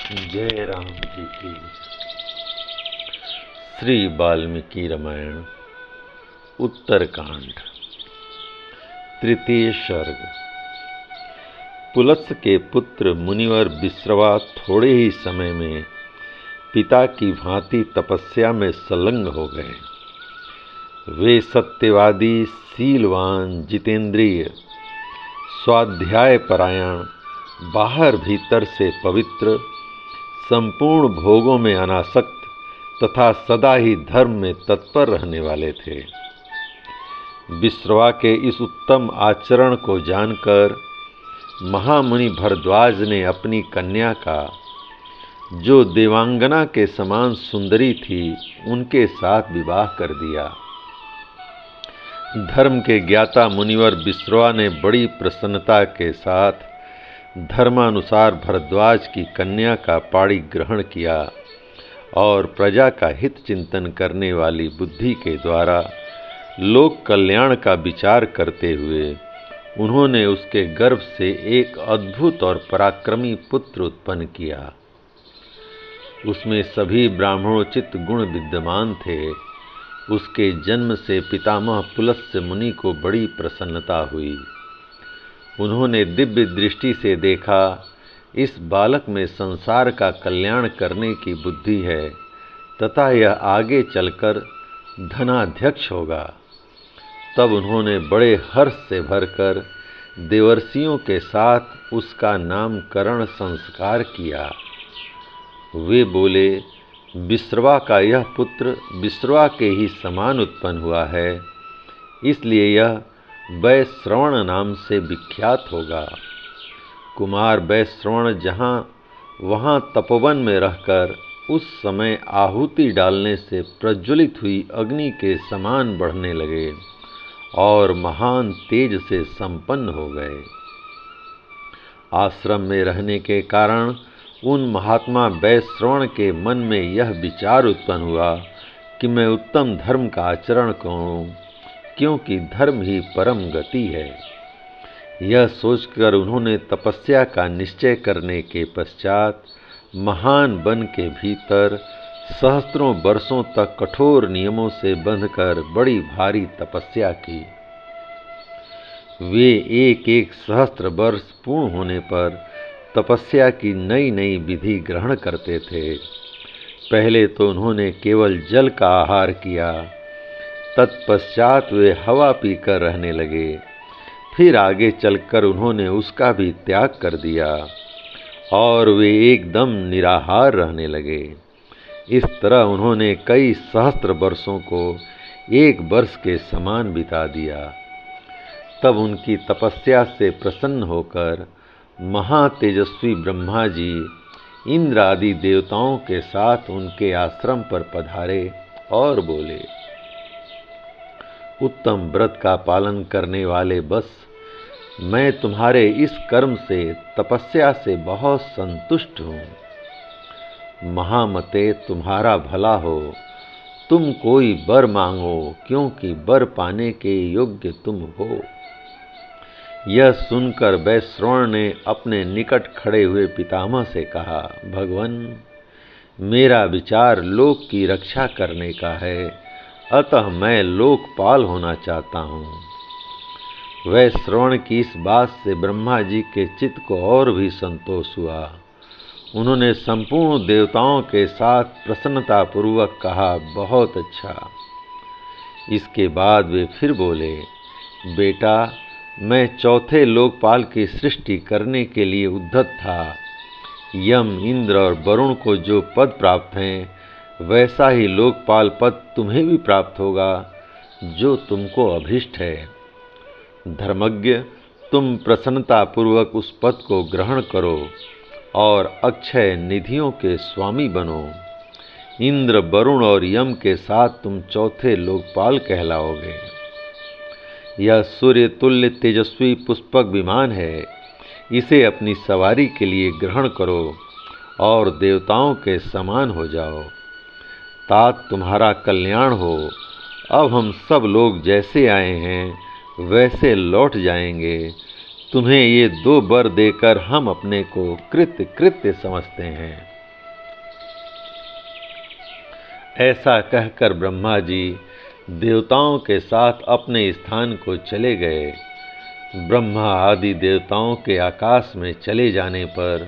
जय राम जी की। श्री वाल्मीकि रामायण उत्तरकांड तृतीय सर्ग। पुलत्स्य के पुत्र मुनिवर विश्रवा थोड़े ही समय में पिता की भांति तपस्या में संलग्न हो गए। वे सत्यवादी, शीलवान, जितेंद्रिय, स्वाध्याय परायण, बाहर भीतर से पवित्र, संपूर्ण भोगों में अनासक्त तथा सदा ही धर्म में तत्पर रहने वाले थे। विश्रवा के इस उत्तम आचरण को जानकर महामुनि भरद्वाज ने अपनी कन्या का, जो देवांगना के समान सुंदरी थी, उनके साथ विवाह कर दिया। धर्म के ज्ञाता मुनिवर विश्रवा ने बड़ी प्रसन्नता के साथ धर्मानुसार भरद्वाज की कन्या का पाणी ग्रहण किया और प्रजा का हित चिंतन करने वाली बुद्धि के द्वारा लोक कल्याण का विचार करते हुए उन्होंने उसके गर्भ से एक अद्भुत और पराक्रमी पुत्र उत्पन्न किया। उसमें सभी ब्राह्मणोचित गुण विद्यमान थे। उसके जन्म से पितामह पुलत्स्य मुनि को बड़ी प्रसन्नता हुई। उन्होंने दिव्य दृष्टि से देखा, इस बालक में संसार का कल्याण करने की बुद्धि है तथा यह आगे चलकर धनाध्यक्ष होगा। तब उन्होंने बड़े हर्ष से भरकर देवर्षियों के साथ उसका नामकरण संस्कार किया। वे बोले, विश्रवा का यह पुत्र विश्रवा के ही समान उत्पन्न हुआ है, इसलिए यह वैश्रवण नाम से विख्यात होगा। कुमार वैश्रवण जहाँ वहाँ तपोवन में रहकर उस समय आहुति डालने से प्रज्वलित हुई अग्नि के समान बढ़ने लगे और महान तेज से संपन्न हो गए। आश्रम में रहने के कारण उन महात्मा वैश्रवण के मन में यह विचार उत्पन्न हुआ कि मैं उत्तम धर्म का आचरण करूं, क्योंकि धर्म ही परम गति है। यह सोचकर उन्होंने तपस्या का निश्चय करने के पश्चात महान वन के भीतर सहस्त्रों वर्षों तक कठोर नियमों से बंधकर बड़ी भारी तपस्या की। वे एक एक सहस्त्र वर्ष पूर्ण होने पर तपस्या की नई नई विधि ग्रहण करते थे। पहले तो उन्होंने केवल जल का आहार किया, तत्पश्चात वे हवा पीकर रहने लगे। फिर आगे चलकर उन्होंने उसका भी त्याग कर दिया और वे एकदम निराहार रहने लगे। इस तरह उन्होंने कई सहस्त्र वर्षों को एक वर्ष के समान बिता दिया। तब उनकी तपस्या से प्रसन्न होकर महातेजस्वी ब्रह्मा जी इंद्र आदि देवताओं के साथ उनके आश्रम पर पधारे और बोले, उत्तम व्रत का पालन करने वाले बस, मैं तुम्हारे इस कर्म से, तपस्या से बहुत संतुष्ट हूँ। महामते, तुम्हारा भला हो। तुम कोई वर मांगो, क्योंकि वर पाने के योग्य तुम हो। यह सुनकर वैश्रवण ने अपने निकट खड़े हुए पितामह से कहा, भगवन, मेरा विचार लोक की रक्षा करने का है, अतः मैं लोकपाल होना चाहता हूँ। वैश्रवण की इस बात से ब्रह्मा जी के चित्त को और भी संतोष हुआ। उन्होंने संपूर्ण देवताओं के साथ प्रसन्नतापूर्वक कहा, बहुत अच्छा। इसके बाद वे फिर बोले, बेटा, मैं चौथे लोकपाल की सृष्टि करने के लिए उद्यत था। यम, इंद्र और वरुण को जो पद प्राप्त हैं, वैसा ही लोकपाल पद तुम्हें भी प्राप्त होगा, जो तुमको अभीष्ट है। धर्मज्ञ, तुम प्रसन्नतापूर्वक उस पद को ग्रहण करो और अक्षय निधियों के स्वामी बनो। इंद्र, वरुण और यम के साथ तुम चौथे लोकपाल कहलाओगे। यह सूर्य तुल्य तेजस्वी पुष्पक विमान है, इसे अपनी सवारी के लिए ग्रहण करो और देवताओं के समान हो जाओ। तात तुम्हारा कल्याण हो। अब हम सब लोग जैसे आए हैं वैसे लौट जाएंगे। तुम्हें ये 2 वर देकर हम अपने को कृत्य समझते हैं। ऐसा कहकर ब्रह्मा जी देवताओं के साथ अपने स्थान को चले गए। ब्रह्मा आदि देवताओं के आकाश में चले जाने पर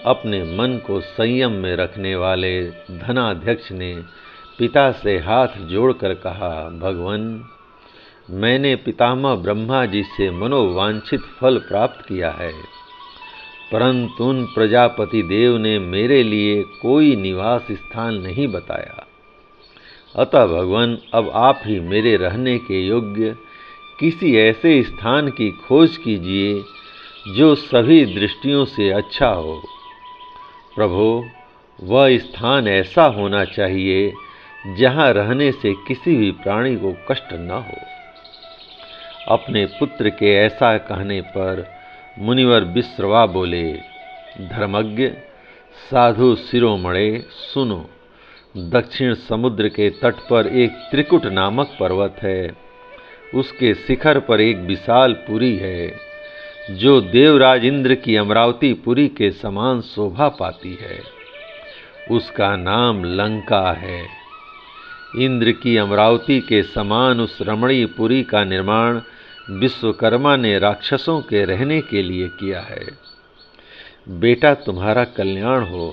अपने मन को संयम में रखने वाले धनाध्यक्ष ने पिता से हाथ जोड़कर कहा, भगवान, मैंने पितामह ब्रह्मा जी से मनोवांछित फल प्राप्त किया है, परंतु उन प्रजापति देव ने मेरे लिए कोई निवास स्थान नहीं बताया। अतः भगवान, अब आप ही मेरे रहने के योग्य किसी ऐसे स्थान की खोज कीजिए जो सभी दृष्टियों से अच्छा हो। प्रभो, वह स्थान ऐसा होना चाहिए जहाँ रहने से किसी भी प्राणी को कष्ट न हो। अपने पुत्र के ऐसा कहने पर मुनिवर विश्रवा बोले, धर्मज्ञ, साधु शिरोमणे, सुनो। दक्षिण समुद्र के तट पर एक त्रिकुट नामक पर्वत है। उसके शिखर पर एक विशाल पुरी है जो देवराज इंद्र की अमरावती पुरी के समान शोभा पाती है। उसका नाम लंका है। इंद्र की अमरावती के समान उस रमणीय पुरी का निर्माण विश्वकर्मा ने राक्षसों के रहने के लिए किया है। बेटा, तुम्हारा कल्याण हो।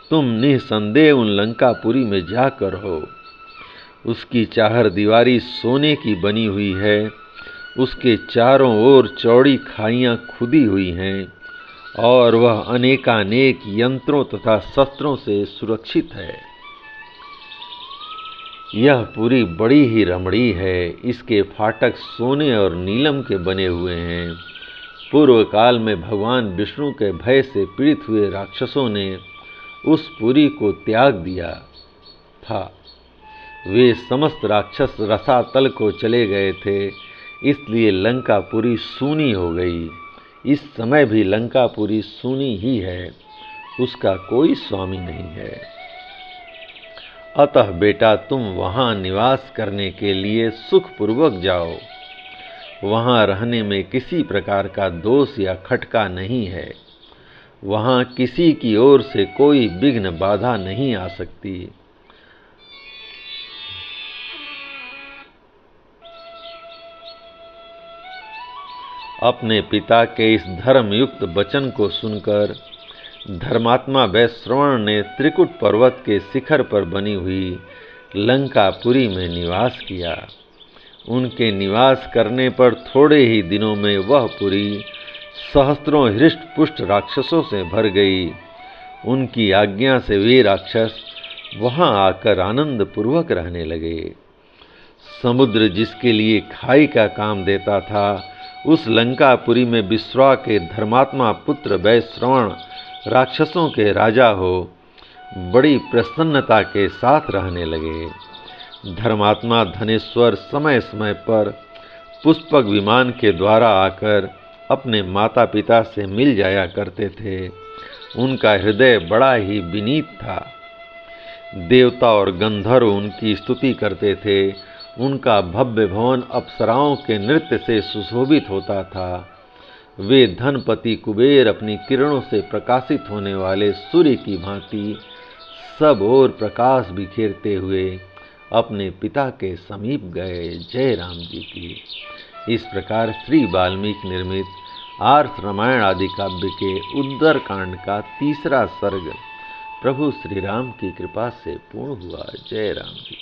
तुम निसंदेह उन लंकापुरी में जाकर हो। उसकी चार दीवारी सोने की बनी हुई है। उसके चारों ओर चौड़ी खाइयाँ खुदी हुई हैं और वह अनेकानेक यंत्रों तथा शस्त्रों से सुरक्षित है। यह पुरी बड़ी ही रमणीय है। इसके फाटक सोने और नीलम के बने हुए हैं। पूर्व काल में भगवान विष्णु के भय से पीड़ित हुए राक्षसों ने उस पुरी को त्याग दिया था। वे समस्त राक्षस रसातल को चले गए थे, इसलिए लंकापुरी सूनी हो गई। इस समय भी लंकापुरी सूनी ही है, उसका कोई स्वामी नहीं है। अतः बेटा, तुम वहाँ निवास करने के लिए सुखपूर्वक जाओ। वहाँ रहने में किसी प्रकार का दोष या खटका नहीं है। वहाँ किसी की ओर से कोई विघ्न बाधा नहीं आ सकती। अपने पिता के इस धर्मयुक्त वचन को सुनकर धर्मात्मा वैश्रवण ने त्रिकुट पर्वत के शिखर पर बनी हुई लंकापुरी में निवास किया। उनके निवास करने पर थोड़े ही दिनों में वह पुरी सहस्त्रों हृष्ट पुष्ट राक्षसों से भर गई। उनकी आज्ञा से वे राक्षस वहां आकर आनंद पूर्वक रहने लगे। समुद्र जिसके लिए खाई का काम देता था, उस लंकापुरी में विश्रवा के धर्मात्मा पुत्र वैश्रवण राक्षसों के राजा हो बड़ी प्रसन्नता के साथ रहने लगे। धर्मात्मा धनेश्वर समय समय पर पुष्पक विमान के द्वारा आकर अपने माता पिता से मिल जाया करते थे। उनका हृदय बड़ा ही विनीत था। देवता और गंधर्व उनकी स्तुति करते थे। उनका भव्य भवन अप्सराओं के नृत्य से सुशोभित होता था। वे धनपति कुबेर अपनी किरणों से प्रकाशित होने वाले सूर्य की भांति सब ओर प्रकाश बिखेरते हुए अपने पिता के समीप गए। जय राम जी की। इस प्रकार श्री वाल्मीकि निर्मित आर्ष रामायण आदि काव्य के उद्दर कांड का तीसरा सर्ग प्रभु श्री राम की कृपा से पूर्ण हुआ। जय राम जी।